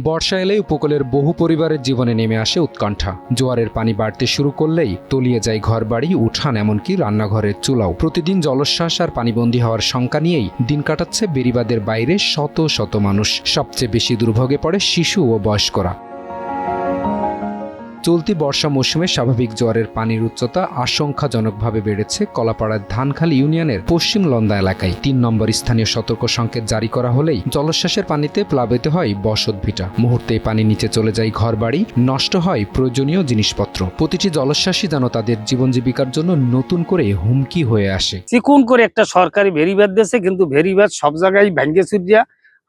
বর্ষা এলেই উপকূলের বহু পরিবারের জীবনে নেমে আসে উৎকণ্ঠা। জোয়ারের পানি বাড়তে শুরু করলেই তলিয়ে যায় ঘরবাড়ি, উঠান, এমনকি রান্নাঘরের চুলাও। প্রতিদিন জলোচ্ছ্বাস আর পানিবন্দী হওয়ার শঙ্কা নিয়েই দিন কাটাচ্ছে বেড়িবাঁধের বাইরে শত শত মানুষ। সবচেয়ে বেশি দুর্ভোগে পড়ে শিশু ও বয়স্করা। চলতি বর্ষা মৌসুমে স্বাভাবিক জোয়ারের পানির উচ্চতা আশঙ্কাজনকভাবে বেড়েছে কলাপাড়ার ধানখালী ইউনিয়নের পশ্চিম লন্দা এলাকায়। ৩ নম্বর স্থানীয় সতর্ক সংকেত জারি করা হলেই জলোচ্ছ্বাসের পানিতে প্লাবিত হয় বসতভিটা। মুহূর্তেই পানি নিচে চলে যায় ঘরবাড়ি, নষ্ট হয় প্রয়োজনীয় জিনিসপত্র। প্রতিটি জলোচ্ছ্বাসই যেন তাদের জীবন জীবিকার জন্য নতুন করে হুমকি হয়ে আসে। চিকুন করে একটা সরকারি ভেরিবাঁধ দিয়েছে, কিন্তু ভেরিবাঁধ সব জায়গায় ভেঙে চুরিয়া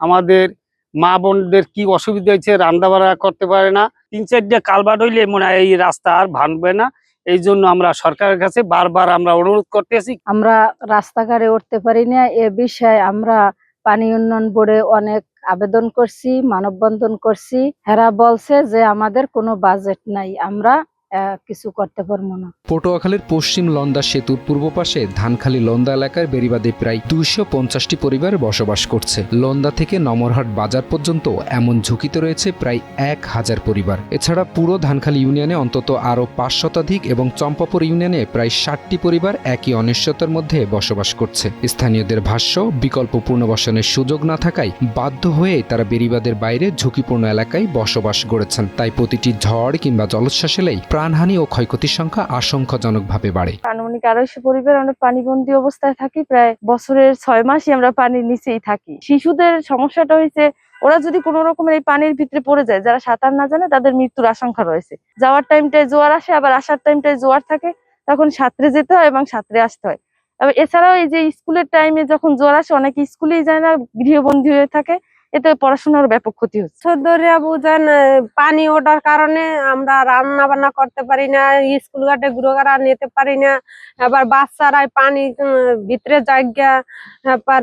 আমাদের মা বোনদের কি অসুবিধা হয়েছে, রান্না বাড়া করতে পারে না। ৩-৪টা কালভার্ট হইলে মনে হয় এই রাস্তা আর ভাঙবে না। এই জন্য আমরা সরকারের কাছে বারবার আমরা অনুরোধ করতেছি। আমরা রাস্তাঘাটে উঠতে পারি না, এ বিষয়ে আমরা পানি উন্নয়ন বোর্ডে অনেক আবেদন করছি, মানববন্ধন করছি। হেরা বলছে যে আমাদের কোনো বাজেট নাই, আমরা কিছু করতে পারবো না। পটুয়াখালীর পশ্চিম লন্দা সেতুর পূর্ব পাশে ধানখালী লন্দা এলাকার বেড়িবাঁধে প্রায় ২৫০টি পরিবার বসবাস করছে। লন্দা থেকে নমরহাট বাজার পর্যন্ত এমন ঝুঁকিতে রয়েছে প্রায় ১,০০০ পরিবার। এছাড়া পুরো ধানখালী ইউনিয়নে অন্তত আরও ৫ শতাধিক এবং চম্পাপুর ইউনিয়নে প্রায় ৬০টি পরিবার একই অনিশ্চয়তার মধ্যে বসবাস করছে। স্থানীয়দের ভাষ্য, বিকল্প পুনর্বাসনের সুযোগ না থাকায় বাধ্য হয়ে তারা বেড়িবাঁধের বাইরে ঝুঁকিপূর্ণ এলাকায় বসবাস গড়েছেন। তাই প্রতিটি ঝড় কিংবা জলোচ্ছ্বাস এলেই প্রাণহানি ও ক্ষয়ক্ষতির সংখ্যা আশঙ্কাজনকভাবে বাড়ে। আনুমানিক ২৫০ পরিবার আমরা পানিবন্দী অবস্থায় থাকি। প্রায় বছরের ৬ মাসই আমরা পানির নিচেই থাকি। শিশুদের সমস্যাটা হয়েছে, ওরা যদি কোনো রকমের এই পানির ভিতরে পড়ে যায়, যারা সাঁতার না জানে তাদের মৃত্যুর আশঙ্কা রয়েছে। যাওয়ার টাইমটায় জোয়ার আসে, আবার আসার টাইমটায় জোয়ার থাকে, তখন সাঁতরে যেতে হয় এবং সাঁতরে আসতে হয়। এছাড়াও এই যে স্কুলের টাইমে যখন জোয়ার আসে, অনেকে স্কুলেই যায় না, গৃহবন্দী হয়ে থাকে। এতে পড়াশোনার ব্যাপক ক্ষতি হচ্ছে। বুঝেন, পানি ওঠার কারণে আমরা রান্না বান্না করতে পারি না, স্কুল ঘাটে ঘুরে নিতে পারি না। আবার বাচ্চারা পানি ভিতরে জায়গা, তারপর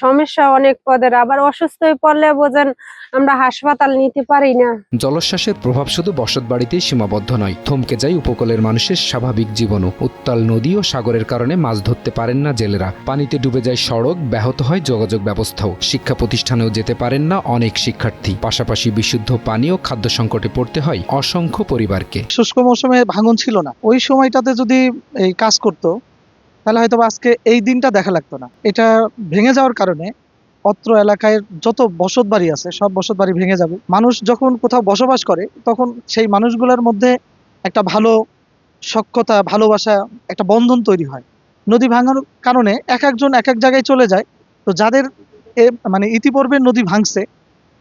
সমস্যা অনেক পদের। আবার অসুস্থ হয়ে পড়লে বোঝেন আমরা হাসপাতাল নিতে পারি না। জলোচ্ছ্বাসের প্রভাব শুধু বসতবাড়িতেই সীমাবদ্ধ নয়, থমকে যায় উপকূলের মানুষের স্বাভাবিক জীবনও। উত্তাল নদী ও সাগরের কারণে মাছ ধরতে পারেন না জেলেরা। পানিতে ডুবে যায় সড়ক, ব্যাহত হয় যোগাযোগ ব্যবস্থাও। শিক্ষা প্রতিষ্ঠানেও যেতে পারেন না অনেক শিক্ষার্থী। পাশাপাশি বিশুদ্ধ পানি ও খাদ্য সংকটে পড়তে হয় অসংখ্য পরিবারকে। শুষ্ক মৌসুমে ভাঙন ছিল না, ওই সময়টাতে যদি এই কাজ করতো তাহলে হয়তো আজকে এই দিনটা দেখা লাগতো না। এটা ভেঙে যাওয়ার কারণে অত্র এলাকায় যত বসত বাড়ি আছে সব বসত বাড়ি ভেঙে যাবে। মানুষ যখন কোথাও বসবাস করে তখন সেই মানুষগুলোর মধ্যে একটা ভালো সখ্যতা, ভালোবাসা, একটা বন্ধন তৈরি হয়। নদী ভাঙার কারণে এক একজন এক এক জায়গায় চলে যায়। তো যাদের মানে ইতিপূর্বে নদী ভাঙছে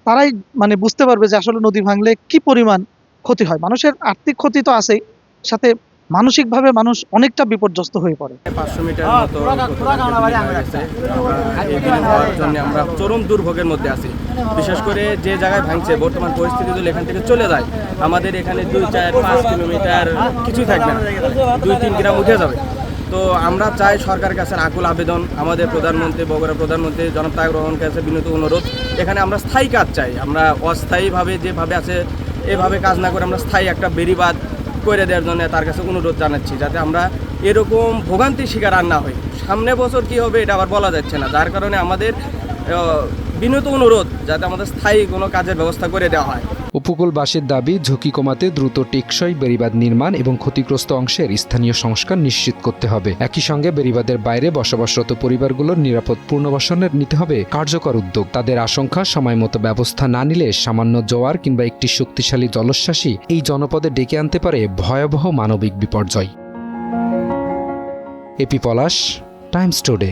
তারাই মানে বুঝতে পারবে যে আসলে নদী ভাঙলে কি পরিমাণ ক্ষতি হয়। মানুষের আর্থিক ক্ষতি তো আছেই, সাথে মানসিকভাবে মানুষ অনেকটা বিপর্যস্ত হয়ে পড়ে। 500 মিটার মতো আমরা চরম দুর্ভোগের মধ্যে আছি। বিশেষ করে যে জায়গায় ভাঙছে, বর্তমান পরিস্থিতি যদি এখান থেকে চলে যায়, আমাদের এখানে 2-4-5 কিলোমিটার কিছুই থাকবে না, 2-3 গ্রাম উঠে যাবে। তো আমরা চাই সরকারের কাছে আকুল আবেদন, আমাদের প্রধানমন্ত্রী, বগুড়া প্রধানমন্ত্রী জনাব তারেক রহমানের কাছে বিনীত অনুরোধ, এখানে আমরা স্থায়ী কাজ চাই। আমরা অস্থায়ীভাবে যেভাবে আছে এভাবে কাজ না করে আমরা স্থায়ী একটা বেড়িবাঁধ করে দেওয়ার জন্য তার কাছে অনুরোধ জানাচ্ছি, যাতে আমরা এরকম ভোগান্তির শিকার আর না হই। সামনে বছর কি হবে এটা আবার বলা যাচ্ছে না, যার কারণে আমাদের বিনীত অনুরোধ যাতে আমাদের স্থায়ী কোনো কাজের ব্যবস্থা করে দেওয়া হয়। উপকূলবাসীর দাবি, ঝুঁকি কমাতে দ্রুত টেকসই বেড়িবাঁধ নির্মাণ এবং ক্ষতিগ্রস্ত অংশের স্থানীয় সংস্কার নিশ্চিত করতে হবে। একই সঙ্গে বেড়িবাঁধের বাইরে বসবাসরত পরিবারগুলোর নিরাপদ পুনর্বাসনের নিতে হবে কার্যকর উদ্যোগ। তাদের আশঙ্কা, সময় মতো ব্যবস্থা না নিলে সামান্য জোয়ার কিংবা একটি শক্তিশালী জলোচ্ছ্বাসই এই জনপদে ডেকে আনতে পারে ভয়াবহ মানবিক বিপর্যয়। এপি পলাশ, টাইমস টুডে।